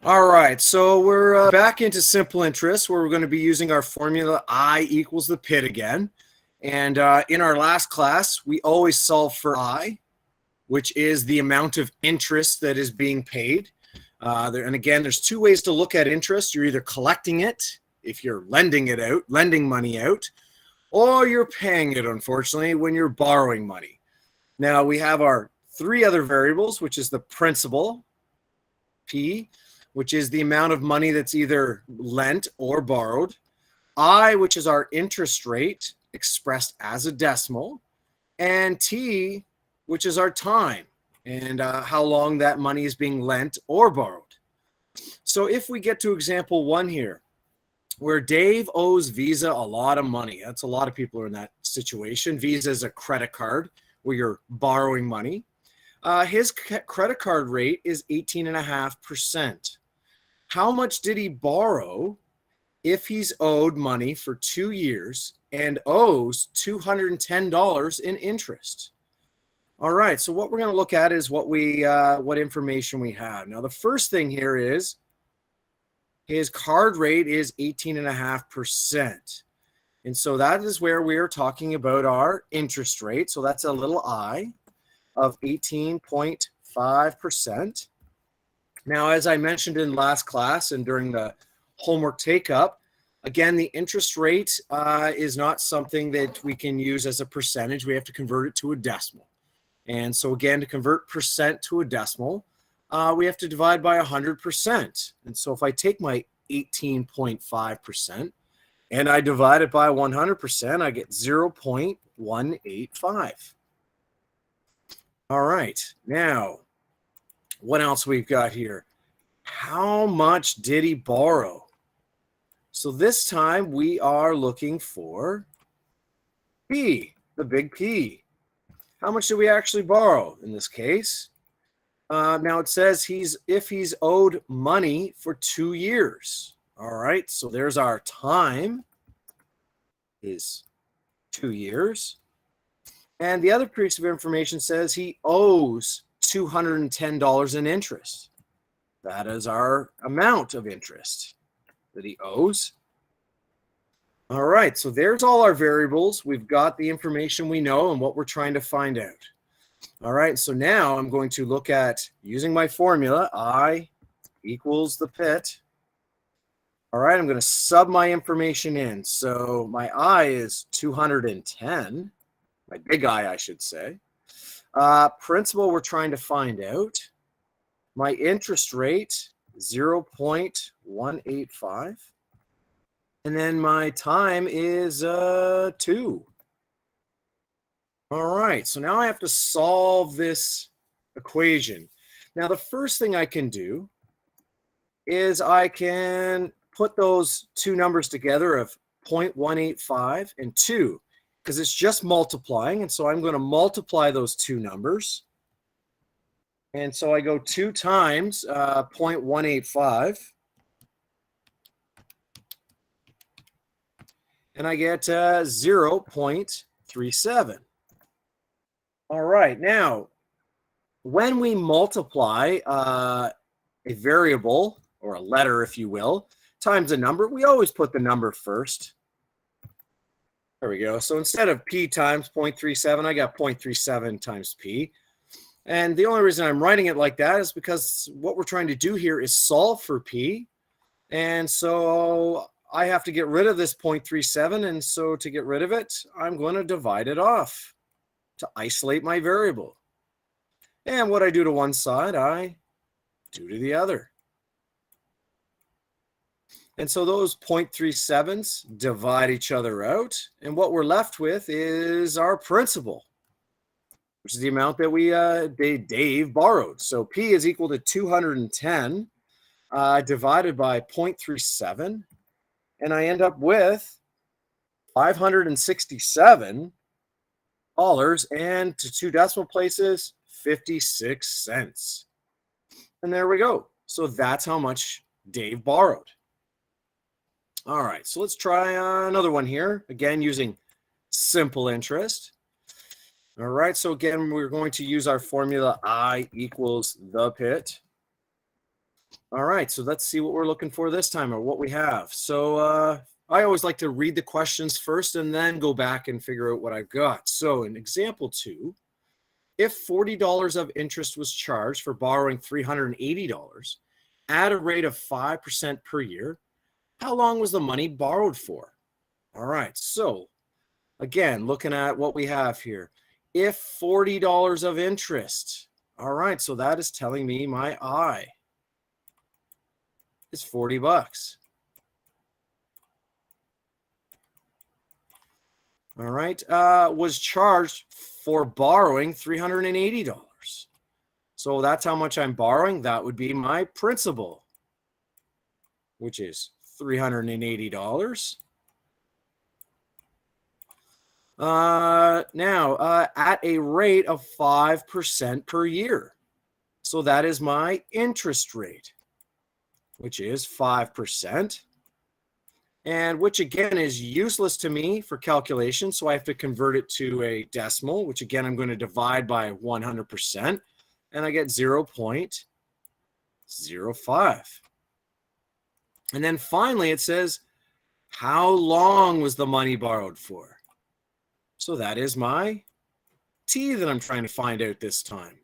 All right, so we're back into simple interest where we're going to be using our formula I equals the pit again. And in our last class, we always solve for I, which is the amount of interest that is being paid. And again, there's two ways to look at interest. You're either collecting it, if you're lending it out, lending money out, or you're paying it, unfortunately, when you're borrowing money. Now, we have our three other variables, which is the principal, P, which is the amount of money that's either lent or borrowed. I, which is our interest rate expressed as a decimal. And T, which is our time and how long that money is being lent or borrowed. So if we get to example 1 here, where Dave owes Visa a lot of money. That's a lot of people are in that situation. Visa is a credit card where you're borrowing money. His credit card rate is 18.5%. How much did he borrow if he's owed money for 2 years and owes $210 in interest? All right, so what we're going to look at is what information we have. Now, the first thing here is his card rate is 18.5%. And so that is where we are talking about our interest rate. So that's a little I of 18.5%. Now, as I mentioned in last class and during the homework take-up, again, the interest rate is not something that we can use as a percentage. We have to convert it to a decimal. And so again, to convert percent to a decimal, we have to divide by 100%. And so if I take my 18.5% and I divide it by 100%, I get 0.185. All right, now, what else we've got here? How much did he borrow? So this time we are looking for P, the big P. How much did we actually borrow in this case? Now it says if he's owed money for 2 years. All right, so there's our time is 2 years. And the other piece of information says he owes $210 in interest. That is our amount of interest that he owes. All right, so there's all our variables. We've got the information we know and what we're trying to find out. All right, so now I'm going to look at using my formula, I equals the pit. All right, I'm going to sub my information in. So my I is 210, my big I should say. Principal we're trying to find out. My interest rate, 0.185. And then my time is 2. All right, so now I have to solve this equation. Now, the first thing I can do is I can put those two numbers together of 0.185 and 2, because it's just multiplying. And so I'm going to multiply those two numbers. And so I go 2 times 0.185. And I get 0.37. All right, now, when we multiply a variable, or a letter, if you will, times a number, we always put the number first. There we go. So instead of P times 0.37, I got 0.37 times P. And the only reason I'm writing it like that is because what we're trying to do here is solve for P. And so I have to get rid of this 0.37. And so to get rid of it, I'm going to divide it off to isolate my variable. And what I do to one side, I do to the other. And so those 0.37s divide each other out. And what we're left with is our principal, which is the amount that Dave borrowed. So P is equal to 210 divided by 0.37. And I end up with $567 and to 2 decimal places, 56 cents. And there we go. So that's how much Dave borrowed. All right, so let's try another one here. Again, using simple interest. All right, so again, we're going to use our formula I equals the pit. All right, so let's see what we're looking for this time or what we have. So I always like to read the questions first and then go back and figure out what I've got. So in example 2, if $40 of interest was charged for borrowing $380 at a rate of 5% per year, how long was the money borrowed for? All right, so again, looking at what we have here. If $40 of interest, all right, so that is telling me my I is 40 bucks. All right, was charged for borrowing $380. So that's how much I'm borrowing. That would be my principal, which is $380. Now, at a rate of 5% per year. So that is my interest rate, which is 5%. And which again is useless to me for calculation. So I have to convert it to a decimal, which again, I'm going to divide by 100%. And I get 0.05. And then finally, it says, how long was the money borrowed for? So that is my T that I'm trying to find out this time.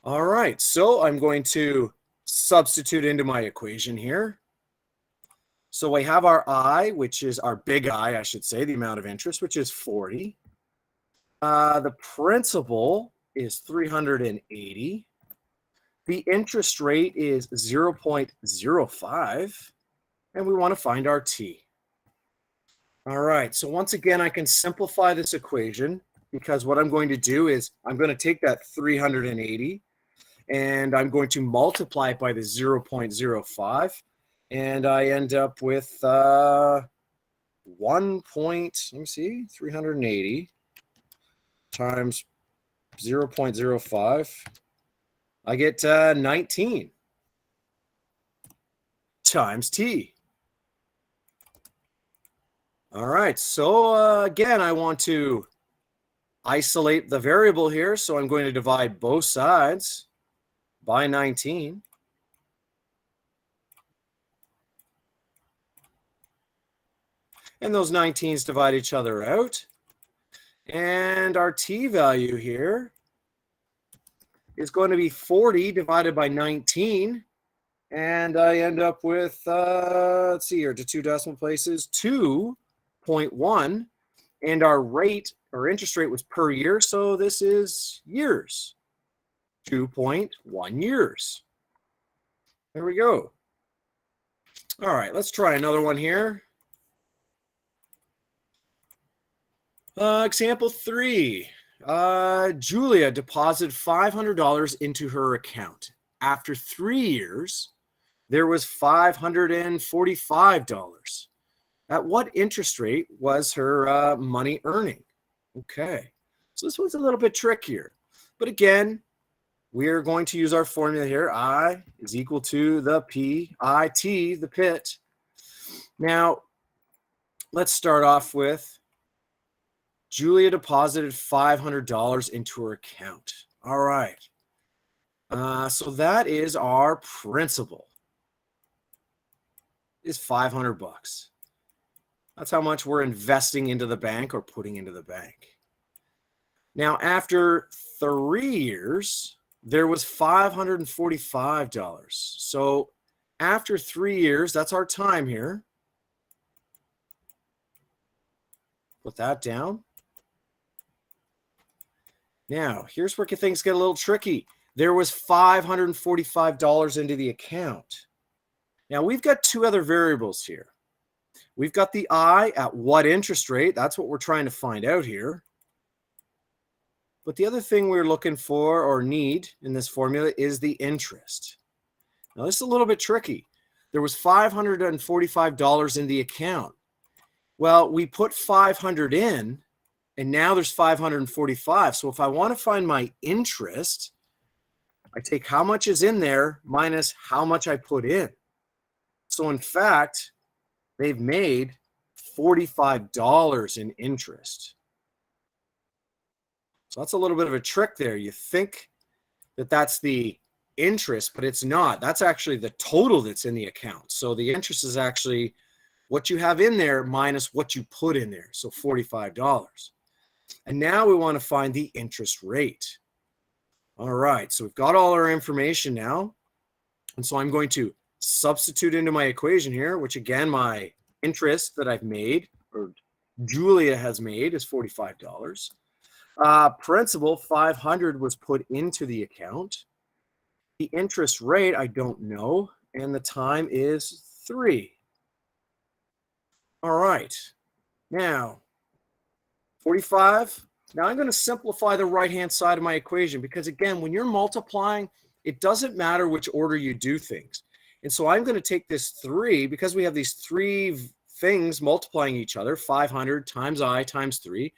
All right, so I'm going to substitute into my equation here. So we have our I, which is our big I should say, the amount of interest, which is 40. The principal is 380. The interest rate is 0.05. And we want to find our T. All right, so once again, I can simplify this equation because what I'm going to do is I'm going to take that 380 and I'm going to multiply it by the 0.05. And I end up with 380 times 0.05. I get 19 times T. All right, so again, I want to isolate the variable here. So I'm going to divide both sides by 19. And those 19s divide each other out. And our T value here is going to be 40 divided by 19. And I end up with, let's see here, to two decimal places, 2.1. And our rate or interest rate was per year. So this is years, 2.1 years. There we go. All right, let's try another one here. Example 3. Julia deposited $500 into her account. After 3 years, there was $545. At what interest rate was her money earning? Okay, so this one's a little bit trickier. But again, we're going to use our formula here. I is equal to the P, I, T, the pit. Now, let's start off with Julia deposited $500 into her account. All right. So that is our principal. Is 500 bucks. That's how much we're investing into the bank or putting into the bank. Now, after 3 years, there was $545. So after 3 years, that's our time here. Put that down. Now, here's where things get a little tricky. There was $545 into the account. Now, we've got two other variables here. We've got the I at what interest rate. That's what we're trying to find out here. But the other thing we're looking for or need in this formula is the interest. Now, this is a little bit tricky. There was $545 in the account. Well, we put 500 in, and now there's 545. So if I want to find my interest, I take how much is in there minus how much I put in. So in fact, they've made $45 in interest. So that's a little bit of a trick there. You think that that's the interest, but it's not. That's actually the total that's in the account. So the interest is actually what you have in there minus what you put in there. So $45. And now we want to find the interest rate. All right, so we've got all our information now. And so I'm going to substitute into my equation here, which again, my interest that I've made, or Julia has made, is $45. Principal, 500 was put into the account. The interest rate, I don't know. And the time is 3. All right. Now, 45. Now I'm going to simplify the right-hand side of my equation because, again, when you're multiplying, it doesn't matter which order you do things. And so I'm going to take this 3, because we have these 3 things multiplying each other, 500 times I times 3.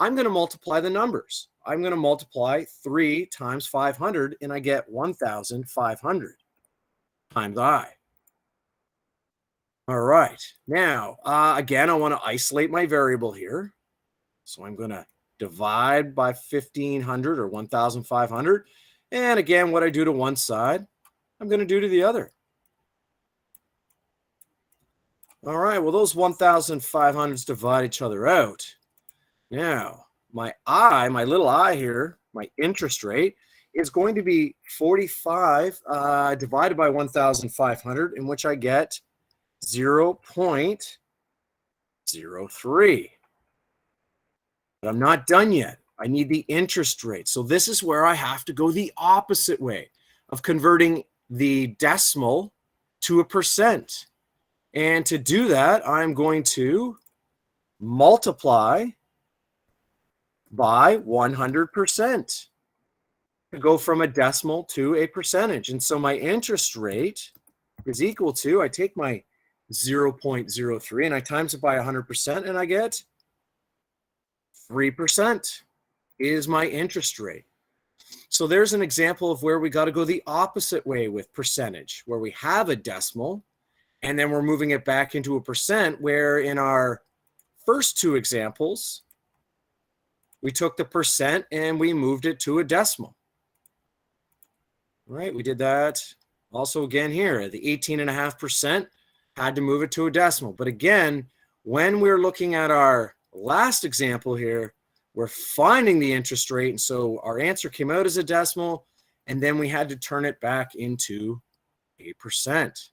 I'm going to multiply the numbers. I'm going to multiply 3 times 500, and I get 1,500 times I. All right. Now, again, I want to isolate my variable here. So I'm going to divide by 1,500 or 1,500. And again, what I do to one side, I'm going to do to the other. All right. Well, those 1,500s divide each other out. Now, my I, my little I here, my interest rate, is going to be 45 divided by 1,500, in which I get 0.03. But I'm not done yet. I need the interest rate. So this is where I have to go the opposite way of converting the decimal to a percent. And to do that, I'm going to multiply by 100% to go from a decimal to a percentage. And so my interest rate is equal to, I take my 0.03 and I times it by 100%, and I get 3% is my interest rate. So there's an example of where we got to go the opposite way with percentage, where we have a decimal and then we're moving it back into a percent, where in our first 2 examples, we took the percent and we moved it to a decimal. All right, we did that also again here. The 18.5% had to move it to a decimal. But again, when we're looking at our last example here, we're finding the interest rate. And so our answer came out as a decimal, and then we had to turn it back into a percent.